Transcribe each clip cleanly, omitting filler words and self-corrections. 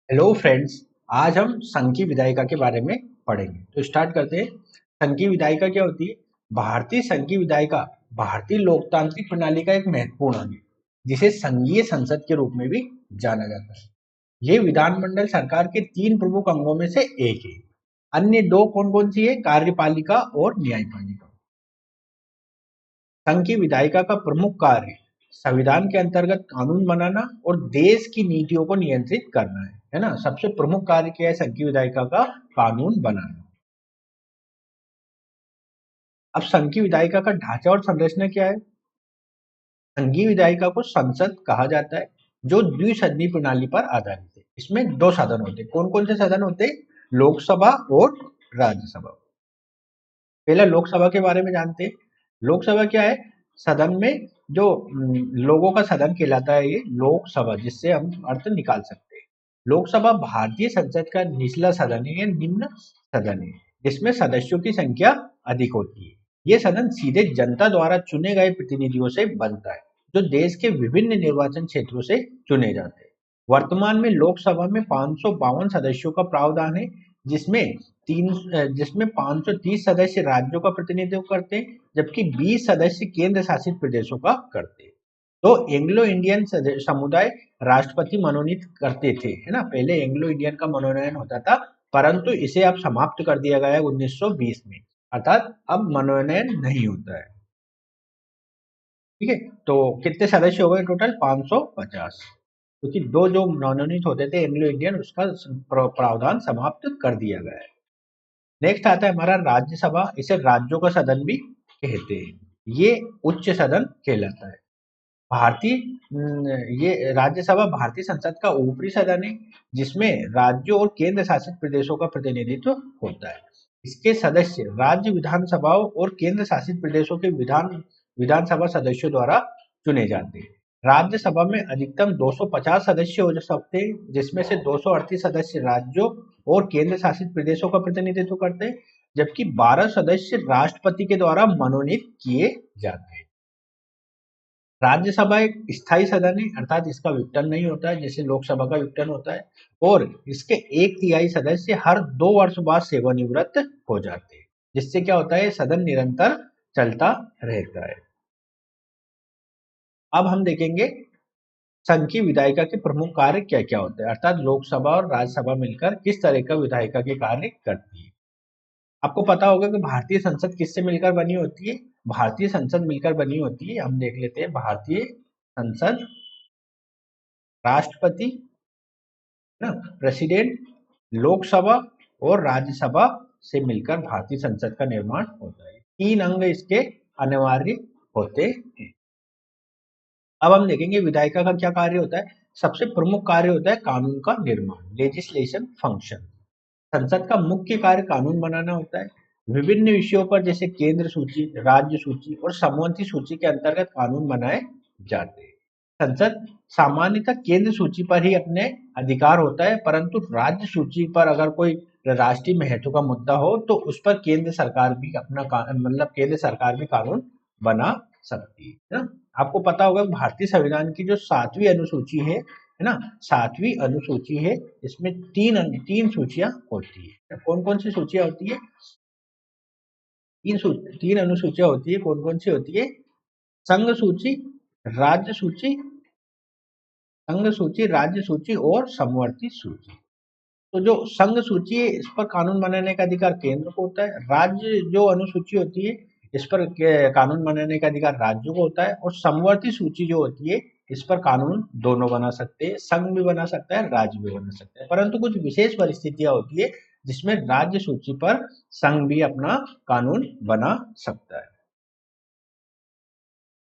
Hello friends. आज हम संघ की विधायिका के बारे में पढ़ेंगे। तो स्टार्ट करते हैं। संघ की विधायिका क्या होती है? भारतीय संघ की विधायिका भारतीय लोकतांत्रिक प्रणाली का एक महत्वपूर्ण अंग है, जिसे संघीय संसद के रूप में भी जाना जाता है। ये विधानमंडल सरकार के तीन प्रमुख अंगों में से एक है। अन्य दो कौन कौन सी है? कार्यपालिका और न्यायपालिका। संघ की विधायिका का प्रमुख कार्य संविधान के अंतर्गत कानून बनाना और देश की नीतियों को नियंत्रित करना है ना। सबसे प्रमुख कार्य क्या है संघ की विधायिका का? कानून बनाना। अब संघ की विधायिका का ढांचा और संरचना क्या है? संघीय विधायिका को संसद कहा जाता है, जो द्विसदनी प्रणाली पर आधारित है। इसमें दो सदन होते हैं। कौन कौन से सदन होते हैं? लोकसभा और राज्यसभा। पहला लोकसभा के बारे में जानते हैं। लोकसभा क्या है? सदन में जो लोगों का सदन कहलाता है ये लोकसभा, जिससे हम अर्थ निकाल सकते हैं। लोकसभा भारतीय संसद का निचला सदन है या निम्न सदन है, जिसमें सदस्यों की संख्या अधिक होती है। ये सदन सीधे जनता द्वारा चुने गए प्रतिनिधियों से बनता है, जो देश के विभिन्न निर्वाचन क्षेत्रों से चुने जाते हैं। वर्तमान में लोकसभा में 552 सदस्यों का प्रावधान है, जिसमें जिसमें 530 सदस्य राज्यों का प्रतिनिधित्व करते हैं, जबकि 20 सदस्य केंद्र शासित प्रदेशों का करते हैं। तो एंग्लो इंडियन समुदाय राष्ट्रपति मनोनीत करते थे, है ना। पहले एंग्लो इंडियन का मनोनयन होता था, परंतु इसे अब समाप्त कर दिया गया है 1920 में। अर्थात अब मनोनयन नहीं होता है। ठीक है। तो कितने सदस्य हो गए टोटल? 550। क्योंकि दो जो मनोनीत होते थे एंग्लो इंडियन, उसका प्रावधान समाप्त कर दिया गया है। नेक्स्ट आता है हमारा राज्यसभा। इसे राज्यों का सदन भी कहते हैं। ये उच्च सदन कहलाता है। भारतीय ये राज्यसभा भारतीय संसद का ऊपरी सदन है, जिसमें राज्यों और केंद्र शासित प्रदेशों का प्रतिनिधित्व होता है। इसके सदस्य राज्य विधानसभाओं और केंद्र शासित प्रदेशों के विधानसभा सदस्यों द्वारा चुने जाते हैं। राज्यसभा में अधिकतम 250 सदस्य हो सकते हैं, जिसमें से 238 सदस्य राज्यों और केंद्र शासित प्रदेशों का प्रतिनिधित्व करते हैं, जबकि 12 सदस्य राष्ट्रपति के द्वारा मनोनीत किए जाते हैं। राज्यसभा एक स्थायी सदन है, अर्थात इसका विघटन नहीं होता है जैसे लोकसभा का विघटन होता है, और इसके एक तिहाई सदस्य हर 2 वर्ष बाद सेवानिवृत्त हो जाते हैं, जिससे क्या होता है? सदन निरंतर चलता रहता है। अब हम देखेंगे संघ की विधायिका के प्रमुख कार्य क्या क्या होते हैं, अर्थात लोकसभा और राज्यसभा मिलकर किस तरह का विधायिका के कार्य करती है। आपको पता होगा कि भारतीय संसद किससे मिलकर बनी होती है? भारतीय संसद मिलकर बनी होती है, हम देख लेते हैं। भारतीय संसद राष्ट्रपति, ना, प्रेसिडेंट, लोकसभा और राज्यसभा से मिलकर भारतीय संसद का निर्माण होता है। तीन अंग इसके अनिवार्य होते हैं। अब हम देखेंगे विधायिका का क्या कार्य होता है। सबसे प्रमुख कार्य होता है कानून का निर्माण, लेजिस्लेशन फंक्शन। संसद का मुख्य कार्य कानून बनाना होता है। विभिन्न विषयों पर जैसे केंद्र सूची, राज्य सूची और समवर्ती सूची के अंतर्गत कानून बनाए जाते हैं। संसद सामान्यतः केंद्र सूची पर ही अपने अधिकार होता है, परंतु राज्य सूची पर अगर कोई राष्ट्रीय महत्व का मुद्दा हो तो उस पर केंद्र सरकार भी मतलब केंद्र सरकार भी कानून बना सकती है ना। आपको पता होगा भारतीय संविधान की जो 7वीं अनुसूची है ना, 7वीं अनुसूची है, इसमें तीन सूचियां होती है। कौन कौन सी सूचियां होती है? तीन अनुसूचियां होती है। कौन कौन सी होती है? संघ सूची, राज्य सूची, संघ सूची, राज्य सूची और समवर्ती सूची। तो जो संघ सूची है इस पर कानून बनाने का अधिकार केंद्र को होता है। राज्य जो अनुसूची होती है इस पर कानून बनाने का अधिकार राज्यों को होता है, और समवर्ती सूची जो होती है इस पर कानून दोनों बना सकते हैं, संघ भी बना सकता है, राज्य भी बना सकता है। परंतु कुछ विशेष परिस्थितियां होती है जिसमें राज्य सूची पर संघ भी अपना कानून बना सकता है।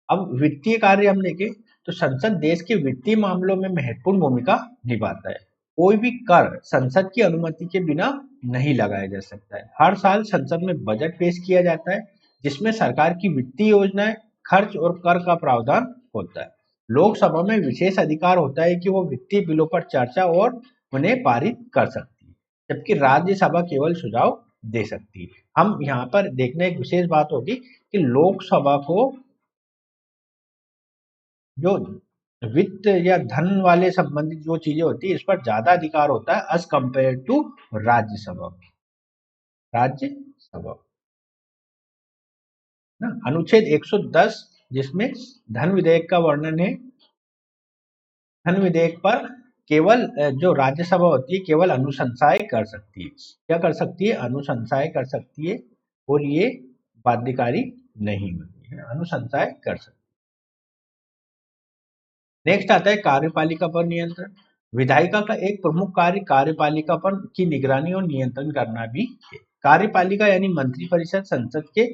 अब वित्तीय कार्य हम देखें तो संसद देश के वित्तीय मामलों में महत्वपूर्ण भूमिका निभाता है। कोई भी कर संसद की अनुमति के बिना नहीं लगाया जा सकता है। हर साल संसद में बजट पेश किया जाता है, जिसमें सरकार की वित्तीय योजनाएं, खर्च और कर का प्रावधान होता है। लोकसभा में विशेष अधिकार होता है कि वो वित्तीय बिलों पर चर्चा और उन्हें पारित कर सकती है, जबकि राज्यसभा केवल सुझाव दे सकती है। हम यहाँ पर देखने एक विशेष बात होगी कि जो वित्त या धन वाले संबंधित जो चीजें होती है इस पर ज्यादा अधिकार होता है as compare to Rajya Sabha. Rajya Sabha ना, अनुच्छेद 110 जिसमें धन विधेयक का वर्णन है। धन विधेयक पर केवल जो राज्यसभा होती है केवल अनुशंसाएं कर सकती है। क्या कर सकती है? अनुशंसाएं कर सकती है और ये बाध्यकारी नहीं होती है, अनुशंसाएं कर सकती है। नेक्स्ट आता है कार्यपालिका पर नियंत्रण। विधायिका का एक प्रमुख कार्य कार्यपालिका पर की निगरानी और नियंत्रण करना भी है। कार्यपालिका यानी मंत्रिपरिषद संसद के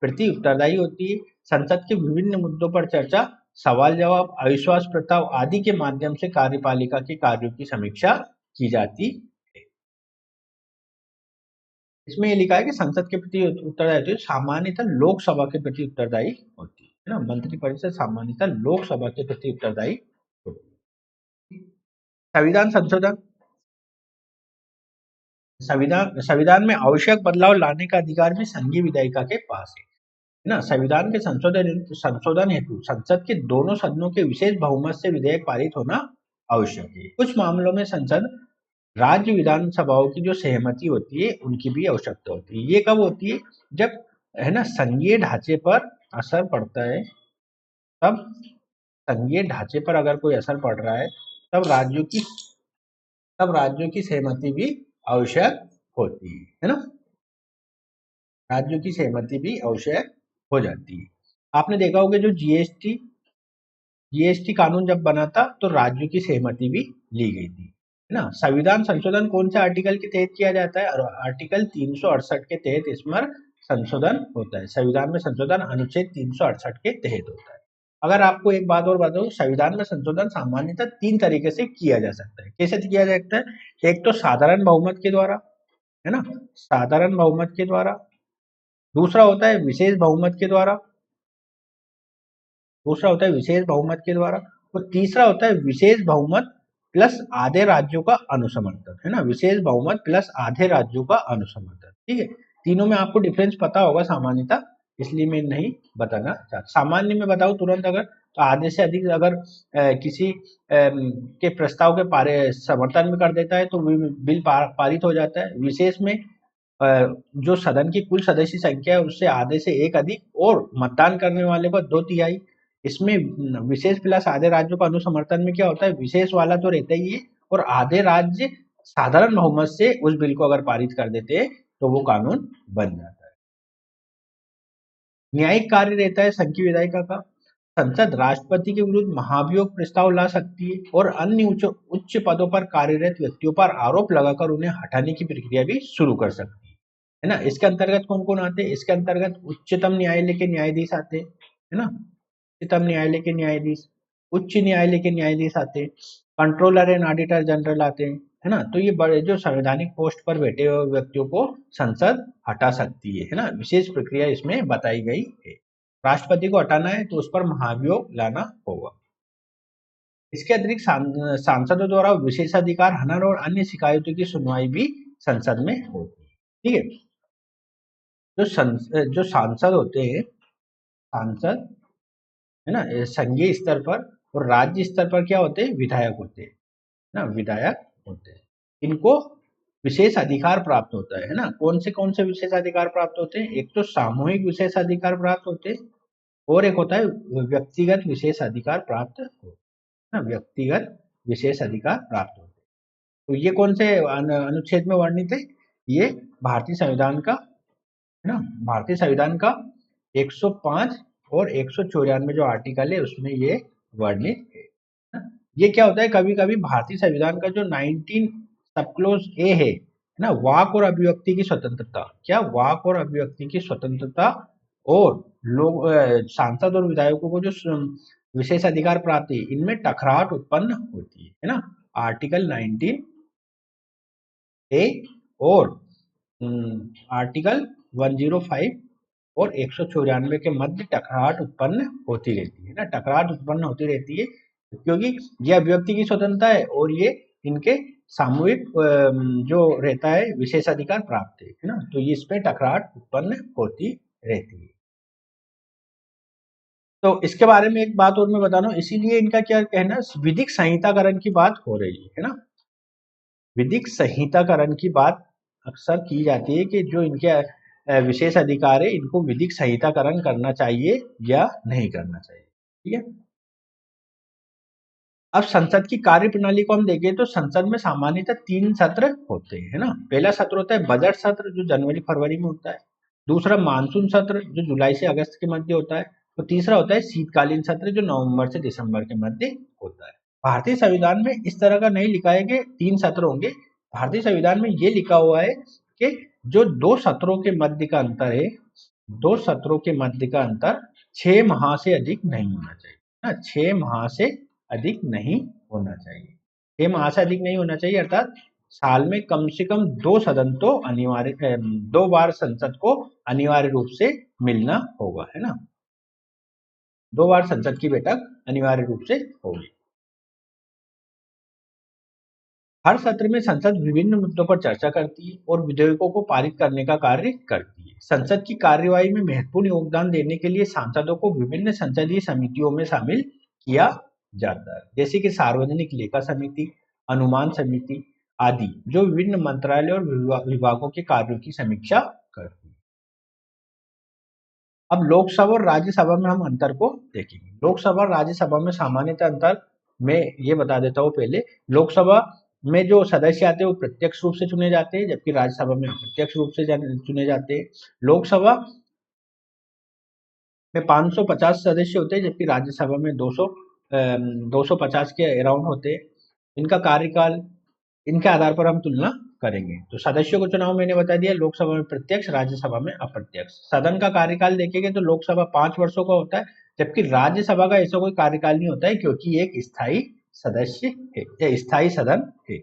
प्रति उत्तरदायी होती है। संसद के विभिन्न मुद्दों पर चर्चा, सवाल जवाब, अविश्वास प्रस्ताव आदि के माध्यम से कार्यपालिका के कार्यों की समीक्षा की जाती है। इसमें ये लिखा है कि संसद के प्रति उत्तरदायी होती है, सामान्यतः लोकसभा के प्रति उत्तरदायी होती है ना। मंत्रिपरिषद सामान्यतः लोकसभा के प्रति उत्तरदायी होती है। संविधान संशोधन। संविधान में आवश्यक बदलाव लाने का अधिकार भी संघीय विधायिका के पास है ना। संविधान के संशोधन हेतु संसद के दोनों सदनों के विशेष बहुमत से विधेयक पारित होना आवश्यक है। कुछ मामलों में संसद राज्य विधानसभाओं की जो सहमति होती है उनकी भी आवश्यकता होती है। ये कब होती है? जब है ना संघीय ढांचे पर असर पड़ता है, तब संघीय ढांचे पर अगर कोई असर पड़ रहा है तब राज्यों की सहमति भी आवश्यक होती है ना। राज्यों की सहमति भी आवश्यक हो जाती है। आपने देखा होगा जो जीएसटी कानून जब बना था तो राज्यों की सहमति भी ली गई थी, है ना। संविधान संशोधन कौन से आर्टिकल के तहत किया जाता है? और आर्टिकल 368 के तहत इसमें संशोधन होता है। संविधान में संशोधन अनुच्छेद 368 के तहत होता है। अगर आपको एक बात और बताऊं, संविधान में संशोधन सामान्यतः 3 तरीके से किया जा सकता है। कैसे किया जा सकता है? एक तो साधारण बहुमत के द्वारा, है ना, साधारण बहुमत के द्वारा। दूसरा होता है विशेष बहुमत के द्वारा, दूसरा होता है विशेष बहुमत के द्वारा, और तीसरा होता है विशेष बहुमत प्लस आधे राज्यों का अनुसमर्थन, है ना। विशेष बहुमत प्लस आधे राज्यों का अनुसमर्थन, ठीक है। तीनों में आपको डिफरेंस पता होगा सामान्यतः, इसलिए मैं नहीं बताना चाहता। सामान्य में बताऊं तुरंत, अगर तो आधे से अधिक अगर किसी के प्रस्ताव के समर्थन में कर देता है तो बिल पारित हो जाता है। विशेष में जो सदन की कुल सदस्य संख्या है उससे आधे से एक अधिक और मतदान करने वाले को 2/3। इसमें विशेष प्लस आधे राज्यों का अनुसमर्थन में क्या होता है? विशेष वाला तो रहता ही है और आधे राज्य साधारण बहुमत से उस बिल को अगर पारित कर देते हैं तो वो कानून बन जाता है। न्यायिक कार्य रहता है संघीय विधायिका का। संसद राष्ट्रपति के विरुद्ध महाभियोग प्रस्ताव ला सकती है और अन्य उच्च पदों पर कार्यरत व्यक्तियों पर आरोप लगाकर उन्हें हटाने की प्रक्रिया भी शुरू कर सकती है ना। इसके अंतर्गत कौन कौन आते हैं? इसके अंतर्गत उच्चतम न्यायालय के न्यायाधीश आते हैं, है ना। उच्चतम न्यायालय के न्यायाधीश, उच्च न्यायालय के न्यायाधीश आते हैं, कंट्रोलर एंड ऑडिटर जनरल आते हैं, है ना। तो ये बड़े जो संवैधानिक पोस्ट पर बैठे हुए व्यक्तियों को संसद हटा सकती है ना। विशेष प्रक्रिया इसमें बताई गई है। राष्ट्रपति को हटाना है तो उस पर महाभियोग लाना होगा। इसके अतिरिक्त सांसदों द्वारा विशेषाधिकार हनन और अन्य शिकायतों की सुनवाई भी संसद में होती है, ठीक है। जो सांसद होते हैं, सांसद, है ना, संघीय स्तर पर और राज्य स्तर पर क्या होते हैं? विधायक होते हैं ना, विधायक होते हैं। इनको विशेष अधिकार प्राप्त होता है ना। कौन से विशेष अधिकार प्राप्त होते हैं? एक तो सामूहिक विशेष अधिकार प्राप्त होते हैं और एक होता है व्यक्तिगत विशेष अधिकार प्राप्त होते हैं ना। व्यक्तिगत विशेष अधिकार प्राप्त होते हैं। तो ये कौन से अनुच्छेद में वर्णित है? ये भारतीय संविधान का, है ना, भारतीय संविधान का 105 और 194 जो आर्टिकल है उसमें ये वर्णित है ना? ये क्या होता है, कभी कभी भारतीय संविधान का जो 19 सब क्लोज ए है ना, वाक और अभिव्यक्ति की स्वतंत्रता, क्या वाक और अभिव्यक्ति की स्वतंत्रता और लोग सांसद और विधायकों को जो विशेष अधिकार प्राप्त है, इनमें टकराहट उत्पन्न होती है ना। आर्टिकल 19 ए और आर्टिकल 105 और 194 के मध्य टकराहट उत्पन्न होती रहती है ना। टकराहट उत्पन्न होती रहती है क्योंकि ये अभिव्यक्ति की स्वतंत्रता है और ये इनके सामूहिक जो रहता है विशेषाधिकार प्राप्त है ना। तो ये इस पे टकराहट उत्पन्न होती रहती है। तो इसके बारे में एक बात और मैं बता रहा हूँ, इसीलिए इनका क्या कहना है, विधिक संहिताकरण की बात हो रही है ना। विधिक संहिताकरण की बात अक्सर की जाती है कि जो इनके विशेष अधिकार है, इनको विधिक संहिताकरण करना चाहिए या नहीं करना चाहिए। ठीक है। अब संसद की कार्य प्रणाली को हम देखें तो संसद में सामान्यतः 3 सत्र होते हैं, है ना। पहला सत्र होता है बजट सत्र, जो जनवरी फरवरी में होता है। दूसरा मानसून सत्र, जो जुलाई से अगस्त के मध्य होता है। और तीसरा होता है शीतकालीन सत्र, जो नवंबर से दिसंबर के मध्य होता है। भारतीय संविधान में इस तरह का नहीं लिखा है कि 3 सत्र होंगे। भारतीय संविधान में ये लिखा हुआ है कि जो 2 सत्रों के मध्य का अंतर है, 2 सत्रों के मध्य का अंतर 6 माह से अधिक नहीं होना चाहिए ना। 6 माह से अधिक नहीं होना चाहिए। 6 माह से अधिक नहीं होना चाहिए, अर्थात साल में कम से कम 2 सदन तो अनिवार्य, 2 बार संसद को अनिवार्य रूप से मिलना होगा, है ना। 2 बार संसद की बैठक अनिवार्य रूप से होगी। हर सत्र में संसद विभिन्न मुद्दों पर चर्चा करती है और विधेयकों को पारित करने का कार्य करती है। संसद की कार्यवाही में महत्वपूर्ण योगदान देने के लिए सांसदों को विभिन्न संसदीय समितियों में शामिल किया जाता है, जैसे कि सार्वजनिक लेखा समिति, अनुमान समिति आदि, जो विभिन्न मंत्रालय और विभागों के कार्यों की समीक्षा करती है। अब लोकसभा और राज्यसभा में हम अंतर को देखेंगे। लोकसभा और राज्यसभा में सामान्यतः अंतर मैं ये बता देता हूँ पहले। लोकसभा में जो सदस्य आते हैं वो प्रत्यक्ष रूप से चुने जाते हैं, जबकि राज्यसभा में अप्रत्यक्ष रूप से चुने जाते हैं। लोकसभा में 550 सदस्य होते हैं, जबकि राज्यसभा में 250 के अराउंड होते हैं। इनका कार्यकाल, इनके आधार पर हम तुलना करेंगे। तो सदस्यों को चुनाव मैंने बता दिया, लोकसभा में प्रत्यक्ष, राज्यसभा में अप्रत्यक्ष। सदन का कार्यकाल देखेंगे तो लोकसभा 5 वर्षों का होता है, जबकि राज्यसभा का ऐसा कोई कार्यकाल नहीं होता है, क्योंकि ये एक स्थायी सदस्य है या स्थायी सदन है।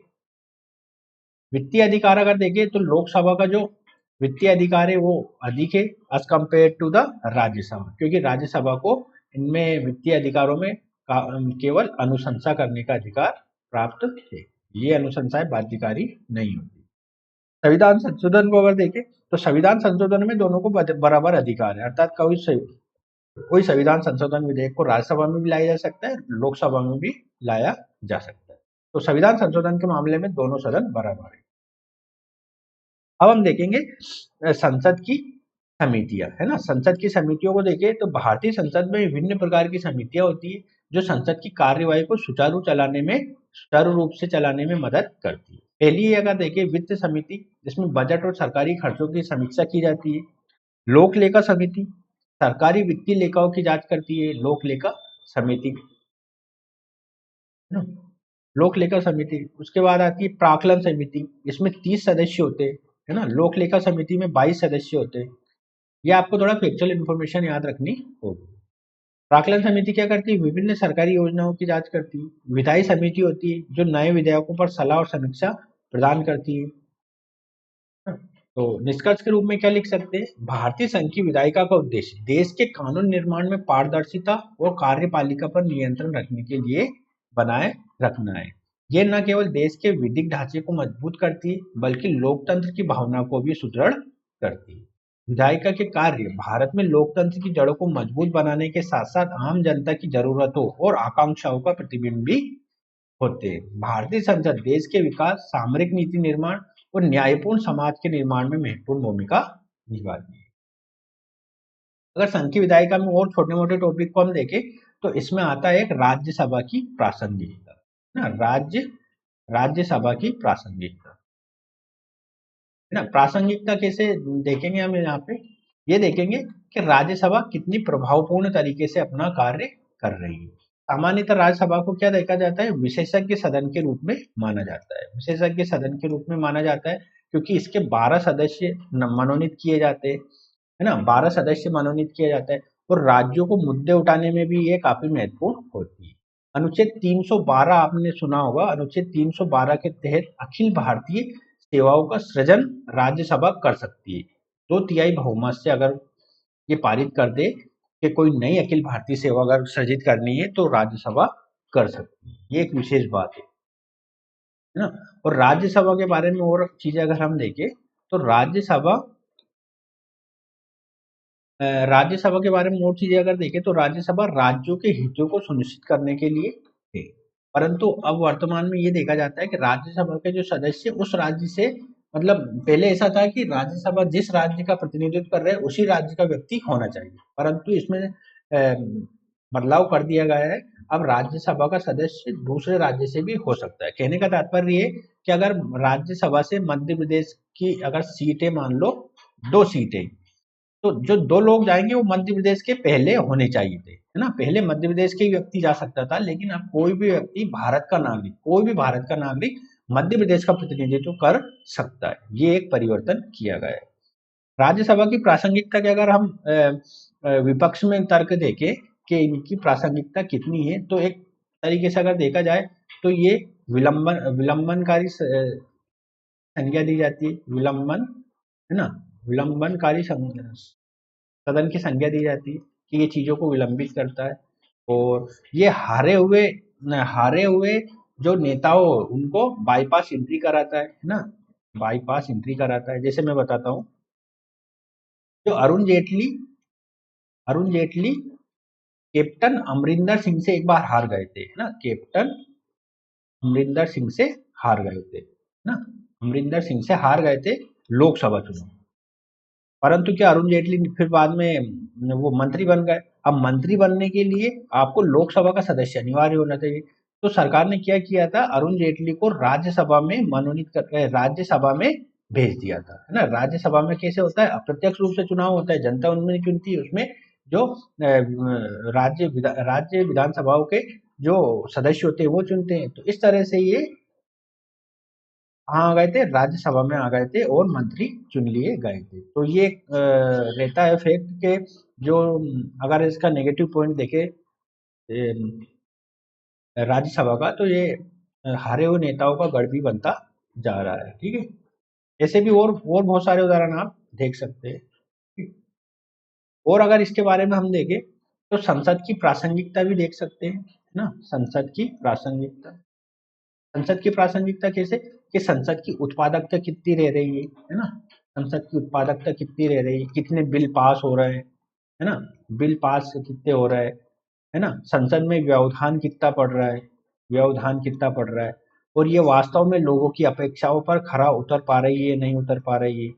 वित्तीय अधिकार अगर देखें तो लोकसभा का जो वित्तीय अधिकार है वो अधिक है as compare to the Rajya Sabha, क्योंकि राज्यसभा को इनमें वित्तीय अधिकारों में केवल अनुशंसा करने का अधिकार प्राप्त है। ये अनुशंसाएं बाध्यकारी नहीं होती। संविधान संशोधन को अगर देखें तो संविधान संशोधन में दोनों को बराबर अधिकार है, अर्थात कोई संविधान संशोधन विधेयक को राज्यसभा में भी लाया जा सकता है, लोकसभा में भी लाया जा सकता है। तो संविधान संशोधन के मामले में दोनों सदन बराबर है। अब हम देखेंगे संसद की समितियां, है ना। संसद की समितियों को देखें तो भारतीय संसद में विभिन्न प्रकार की समितियां होती है, जो संसद की कार्यवाही को सुचारू रूप से चलाने में मदद करती है। पहली अगर देखें वित्त समिति, जिसमें बजट और सरकारी खर्चों की समीक्षा की जाती है। लोक लेखा समिति सरकारी वित्तीय लेखाओं की जांच करती है, लोक लेखा समिति, है ना। लोक लेखा समिति, उसके बाद आती है प्राक्कलन समिति, इसमें 30 सदस्य होते हैं, है ना। लोक लेखा समिति में 22 सदस्य होते हैं। ये आपको थोड़ा फैक्चुअल इन्फॉर्मेशन याद रखनी होगी। प्राक्कलन समिति क्या करती है, विभिन्न सरकारी योजनाओं की जांच करती है। विधायी समिति होती है, जो नए विधेयकों पर सलाह और समीक्षा प्रदान करती है। तो निष्कर्ष के रूप में क्या लिख सकते हैं, भारतीय संघ की विधायिका का उद्देश्य देश के कानून निर्माण में पारदर्शिता और कार्यपालिका पर नियंत्रण रखने के लिए बनाए रखना है। ये न केवल देश के विधिक ढांचे को मजबूत करती है, बल्कि लोकतंत्र की भावना को भी सुदृढ़ करती है। विधायिका के कार्य भारत में लोकतंत्र की जड़ों को मजबूत बनाने के साथ साथ आम जनता की जरूरतों और आकांक्षाओं का प्रतिबिंब भी होते हैं। भारतीय संसद देश के विकास, सामरिक नीति निर्माण और न्यायपूर्ण समाज के निर्माण में महत्वपूर्ण भूमिका निभाती है। अगर संघ की विधायिका में और छोटे मोटे टॉपिक को हम देखें तो इसमें आता है एक राज्यसभा की प्रासंगिकता, ना। राज्यसभा की प्रासंगिकता, है ना। प्रासंगिकता कैसे देखेंगे हम यहाँ पे, ये देखेंगे कि राज्यसभा कितनी प्रभावपूर्ण तरीके से अपना कार्य कर रही है। सामान्यतः राज्यसभा को क्या देखा जाता है, विशेषज्ञ सदन के रूप में माना जाता है। विशेषज्ञ सदन के रूप में माना जाता है क्योंकि इसके 12 सदस्य मनोनीत किए जाते हैं, है ना। 12 सदस्य मनोनीत किया जाता है और राज्यों को मुद्दे उठाने में भी ये काफी महत्वपूर्ण होती है। अनुच्छेद 312 आपने सुना होगा, अनुच्छेद 312 के तहत अखिल भारतीय सेवाओं का सृजन राज्यसभा कर सकती है। 2/3 बहुमत से अगर ये पारित कर दे कि कोई नई अखिल भारतीय सेवा अगर सृजित करनी है तो राज्यसभा कर सकती है। ये एक विशेष बात है ना। और राज्यसभा के बारे में और चीजें अगर हम देखें तो राज्यसभा राज्यसभा के बारे में और चीजें अगर देखें तो राज्यसभा राज्यों के हितों को सुनिश्चित करने के लिए है। परंतु अब वर्तमान में ये देखा जाता है कि राज्यसभा के जो सदस्य उस राज्य से, मतलब पहले ऐसा था कि राज्यसभा जिस राज्य का प्रतिनिधित्व कर रहे हैं उसी राज्य का व्यक्ति होना चाहिए, परंतु इसमें बदलाव कर दिया गया है। अब राज्यसभा का सदस्य दूसरे राज्य से भी हो सकता है। कहने का तात्पर्य ये कि अगर राज्यसभा से मध्य प्रदेश की अगर सीटें, मान लो 2 सीटें, तो जो 2 लोग जाएंगे वो मध्य प्रदेश के पहले होने चाहिए थे, है ना। पहले मध्य प्रदेश के व्यक्ति जा सकता था, लेकिन अब कोई भी व्यक्ति भारत का नागरिक, कोई भी भारत का नागरिक मध्य प्रदेश का प्रतिनिधित्व कर सकता है। ये एक परिवर्तन किया गया है। राज्यसभा की प्रासंगिकता के अगर हम विपक्ष में तर्क देखें कि इनकी प्रासंगिकता कितनी है, तो एक तरीके से अगर देखा जाए तो ये विलंबनकारी संज्ञा दी जाती है, विलंबन, है ना, विलंबनकारी सदन की संज्ञा दी जाती है कि ये चीजों को विलंबित करता है। और ये हारे हुए जो नेताओं उनको बाईपास एंट्री कराता है ना, बाईपास एंट्री कराता है। जैसे मैं बताता हूँ, जो अरुण जेटली कैप्टन अमरिंदर सिंह से एक बार हार गए थे, है ना, कैप्टन अमरिंदर सिंह से हार गए थे, ना, अमरिंदर सिंह से हार गए थे लोकसभा चुनाव। परंतु क्या अरुण जेटली फिर बाद में वो मंत्री बन गए। अब मंत्री बनने के लिए आपको लोकसभा का सदस्य अनिवार्य होना चाहिए। तो सरकार ने क्या किया था, अरुण जेटली को राज्यसभा में मनोनीत कर राज्यसभा में भेज दिया था, है ना। राज्यसभा में कैसे होता है, अप्रत्यक्ष रूप से चुनाव होता है, जनता उनमें चुनती है। उसमें जो राज्य विधानसभाओं के जो सदस्य होते हैं वो चुनते हैं। तो इस तरह से ये हाँ आ गए थे, राज्यसभा में आ गए थे और मंत्री चुन लिए गए थे। तो ये रहता है फैक्ट के जो, अगर इसका नेगेटिव पॉइंट देखे राज्यसभा का, तो ये हारे हुए नेताओं का गढ़ भी बनता जा रहा है। ठीक है, ऐसे भी और बहुत सारे उदाहरण आप देख सकते हैं। और अगर इसके बारे में हम देखें तो संसद की प्रासंगिकता भी देख सकते हैं, है ना। संसद की प्रासंगिकता कैसे, कि संसद की उत्पादकता कितनी रह रही है ना। संसद की उत्पादकता कितनी रह रही है, कितने बिल पास हो रहे हैं, है ना, बिल पास कितने हो रहे हैं, है ना। संसद में व्यवधान कितना पड़ रहा है, और ये वास्तव में लोगों की अपेक्षाओं पर खरा उतर पा रही है, नहीं उतर पा रही है।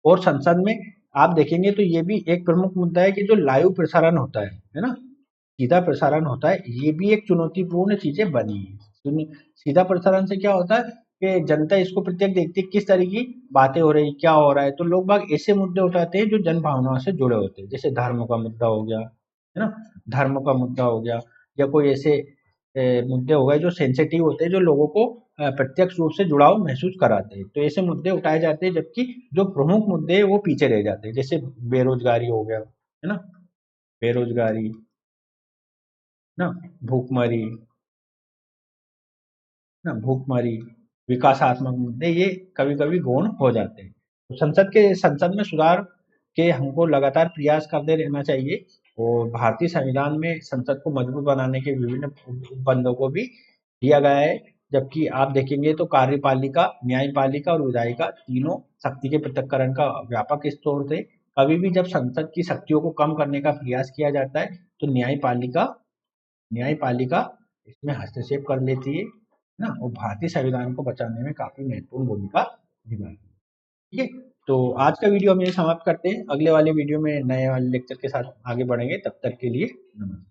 और संसद में आप देखेंगे तो ये भी एक प्रमुख मुद्दा है कि जो लाइव प्रसारण होता है ना, सीधा प्रसारण होता है, ये भी एक चुनौतीपूर्ण चीजें बनी है। सीधा प्रसारण से क्या होता है कि जनता इसको प्रत्येक देखती है, किस तरह की बातें हो रही, क्या हो रहा है। तो लोग बाग ऐसे मुद्दे उठाते हैं जो जन भावनाओं से जुड़े होते हैं, जैसे धर्म का मुद्दा हो गया, है ना, धर्म का मुद्दा हो गया, या कोई ऐसे मुद्दे हो गए जो सेंसिटिव होते हैं, जो लोगों को प्रत्यक्ष रूप से जुड़ाव महसूस कराते हैं। तो ऐसे मुद्दे उठाए जाते हैं, जबकि जो प्रमुख मुद्दे हैं वो पीछे रह जाते हैं, जैसे बेरोजगारी हो गया, है ना, बेरोजगारी ना, भूखमरी भूखमरी, विकासात्मक मुद्दे ये कभी कभी गौण हो जाते हैं। तो संसद में सुधार के हमको लगातार प्रयास करते रहना चाहिए। और भारतीय संविधान में संसद को मजबूत बनाने के विभिन्न उपबंधों को भी दिया गया है। जबकि आप देखेंगे तो कार्यपालिका, न्यायपालिका और विधायिका तीनों शक्ति के पृथक्करण का व्यापक स्रोत थे। कभी भी जब संसद की शक्तियों को कम करने का प्रयास किया जाता है तो न्यायपालिका इसमें हस्तक्षेप कर लेती है ना, और भारतीय संविधान को बचाने में काफी महत्वपूर्ण भूमिका निभाती है। ठीक है, तो आज का वीडियो हम ये समाप्त करते हैं। अगले वाले वीडियो में नए वाले लेक्चर के साथ आगे बढ़ेंगे। तब तक के लिए नमस्कार।